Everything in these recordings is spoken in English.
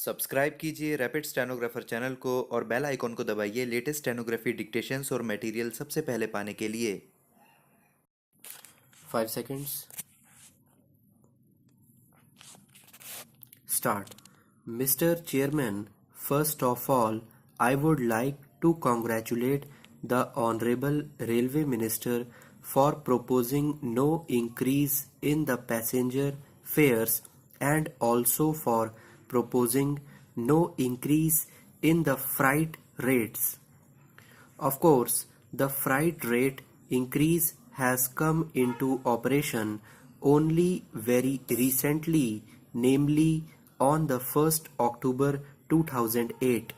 Subscribe कीजिए rapid stenographer channel को और बेल आइकॉन को दबाइए लेटेस्ट स्टेनोग्राफी डिक्टेशंस और मटेरियल सबसे पहले पाने के लिए। 5 seconds. Start. Mr. Chairman, first of all, I would like to congratulate the Honorable Railway Minister for proposing no increase in the passenger fares and also for proposing no increase in the freight rates. Of course, the freight rate increase has come into operation only very recently, namely on the 1st October 2008.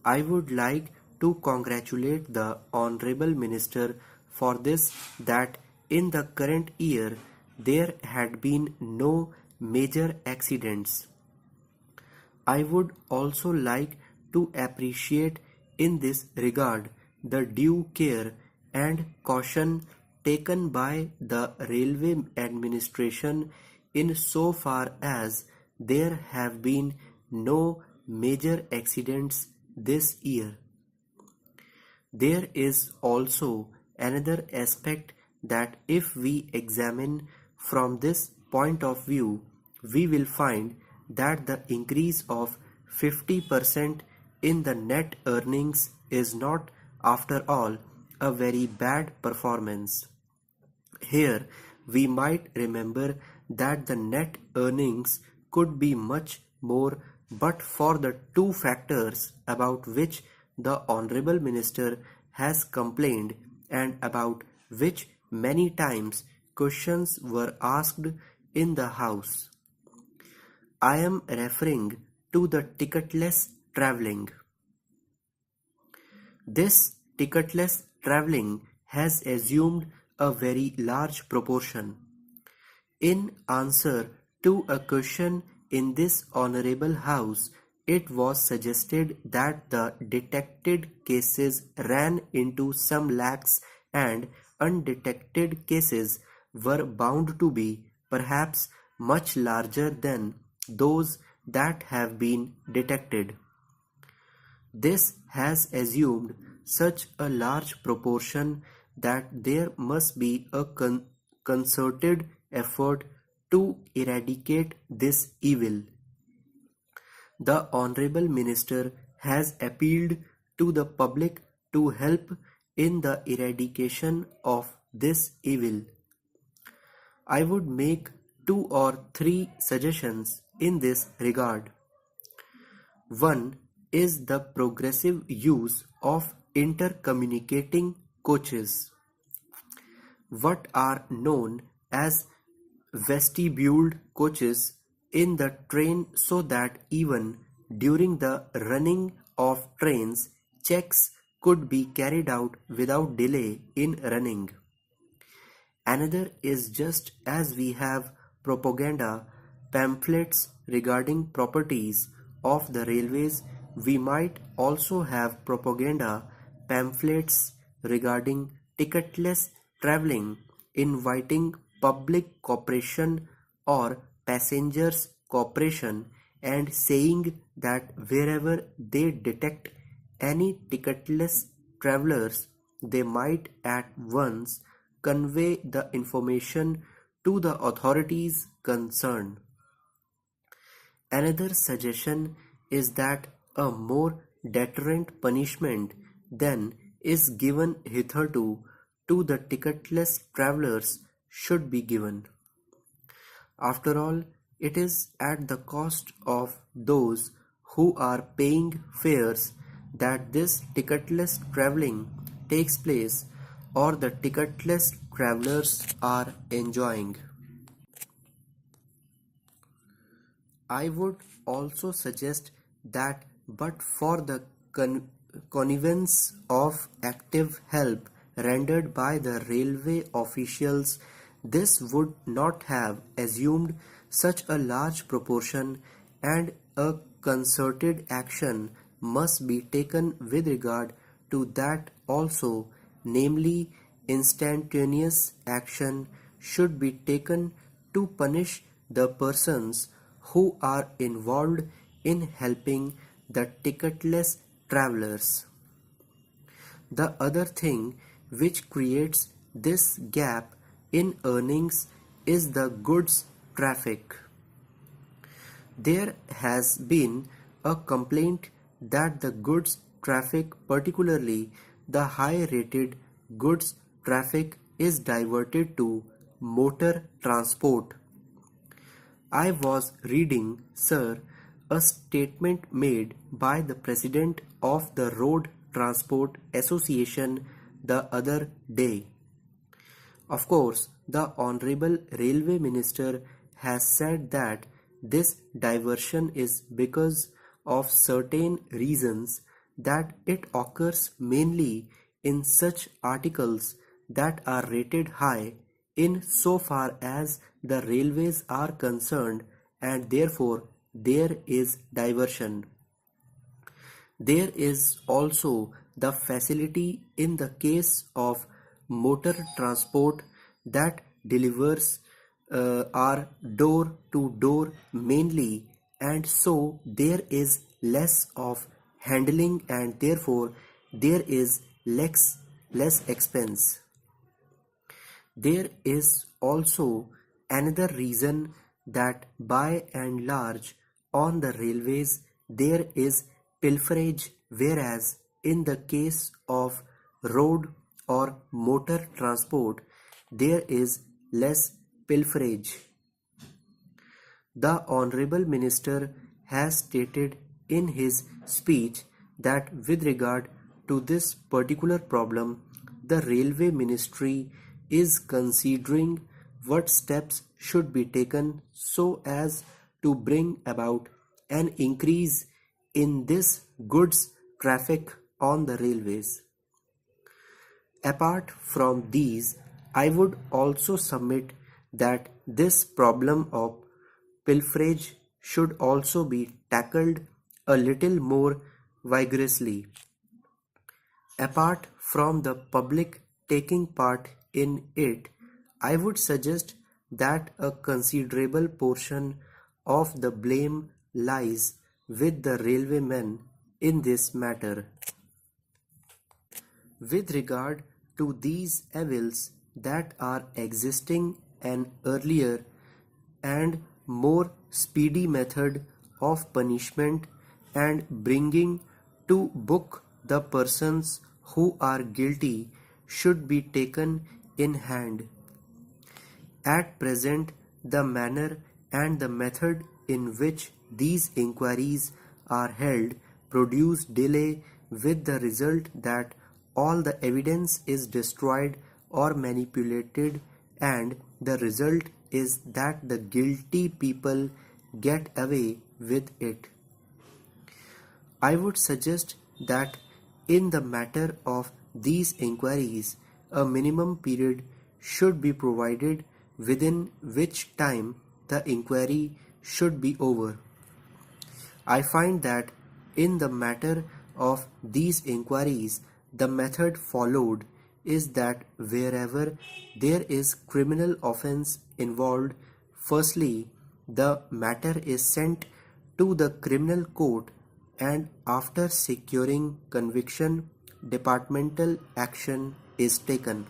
I would like to congratulate the Honorable Minister for this, that in the current year there had been no major accidents. I would also like to appreciate in this regard the due care and caution taken by the railway administration in so far as there have been no major accidents this year. There is also another aspect that if we examine from this point of view, we will find that the increase of 50% in the net earnings is not, after all, a very bad performance. Here, we might remember that the net earnings could be much more but for the two factors about which the Honorable Minister has complained and about which many times questions were asked in the House. I am referring to the ticketless travelling. This ticketless travelling has assumed a very large proportion. In answer to a question in this Honourable House, it was suggested that the detected cases ran into some lakhs and undetected cases were bound to be perhaps much larger than those that have been detected. This has assumed such a large proportion that there must be a concerted effort to eradicate this evil. The Honourable Minister has appealed to the public to help in the eradication of this evil. I would make 2 or 3 suggestions in this regard. One is the progressive use of intercommunicating coaches, what are known as vestibuled coaches in the train, so that even during the running of trains, checks could be carried out without delay in running. Another is, just as we have propaganda pamphlets regarding properties of the railways, we might also have propaganda pamphlets regarding ticketless travelling, inviting public cooperation or passengers' cooperation, and saying that wherever they detect any ticketless travellers, they might at once convey the information to the authorities concerned. Another suggestion is that a more deterrent punishment than is given hitherto to the ticketless travellers should be given. After all, it is at the cost of those who are paying fares that this ticketless travelling takes place, or the ticketless travellers are enjoying. I would also suggest that but for the connivance of active help rendered by the railway officials, this would not have assumed such a large proportion, and a concerted action must be taken with regard to that also, namely instantaneous action should be taken to punish the persons who are involved in helping the ticketless travelers. The other thing which creates this gap in earnings is the goods traffic. There has been a complaint that the goods traffic, particularly the high-rated goods traffic, is diverted to motor transport. I was reading, sir, a statement made by the president of the Road Transport Association the other day. Of course, the Honorable Railway Minister has said that this diversion is because of certain reasons, that it occurs mainly in such articles that are rated high in so far as the railways are concerned, and therefore there is diversion. There is also the facility in the case of motor transport that delivers are door to door mainly, and so there is less of handling, and therefore there is less expense. There is also another reason that by and large on the railways there is pilferage, whereas in the case of road or motor transport there is less pilferage. The Honorable Minister has stated in his speech that with regard to this particular problem, the Railway Ministry is considering what steps should be taken so as to bring about an increase in this goods traffic on the railways. Apart from these, I would also submit that this problem of pilferage should also be tackled a little more vigorously. Apart from the public taking part in it, I would suggest that a considerable portion of the blame lies with the railwaymen in this matter. With regard to these evils that are existing, an earlier and more speedy method of punishment and bringing to book the persons who are guilty should be taken in hand. At present, the manner and the method in which these inquiries are held produce delay, with the result that all the evidence is destroyed or manipulated, and the result is that the guilty people get away with it. I would suggest that in the matter of these inquiries, a minimum period should be provided within which time the inquiry should be over. I find that in the matter of these inquiries, the method followed is that wherever there is criminal offence involved, firstly, the matter is sent to the criminal court, and after securing conviction, departmental action is taken.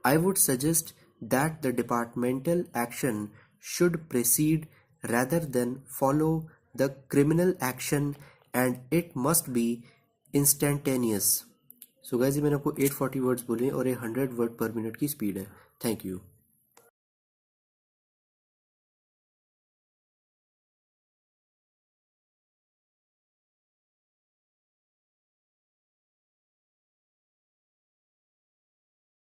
I would suggest that the departmental action should precede rather than follow the criminal action, and it must be instantaneous. So guys, ये मैंने आपको 840 words बोले और ये 100 word पर minute की speed है. Thank you.